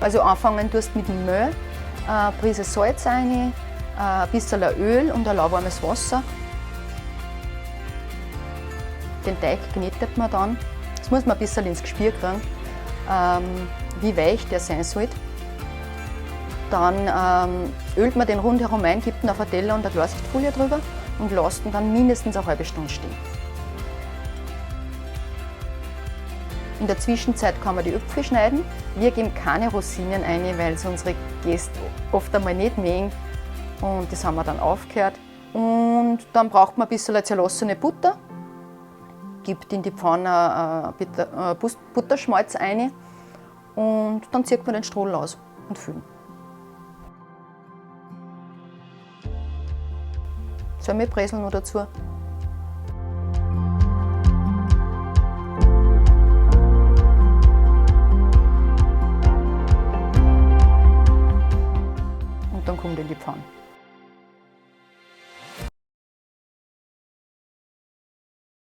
Also anfangen tust mit dem Mehl, eine Prise Salz rein, ein bisschen Öl und ein lauwarmes Wasser. Den Teig knetet man dann. Das muss man ein bisschen ins Gespür kriegen, wie weich der sein sollte. Dann ölt man den rundherum ein, gibt ihn auf einen Teller und eine Klarsichtfolie drüber und lässt ihn dann mindestens eine halbe Stunde stehen. In der Zwischenzeit kann man die Äpfel schneiden. Wir geben keine Rosinen rein, weil es unsere Gäste oft einmal nicht mögen. Und das haben wir dann aufgehört. Und dann braucht man ein bisschen zerlassene Butter. Gibt in die Pfanne Butterschmalz rein. Und dann zieht man den Strohl aus und füllen. Semmelbrezel noch dazu. Und dann kommt in die Pfanne.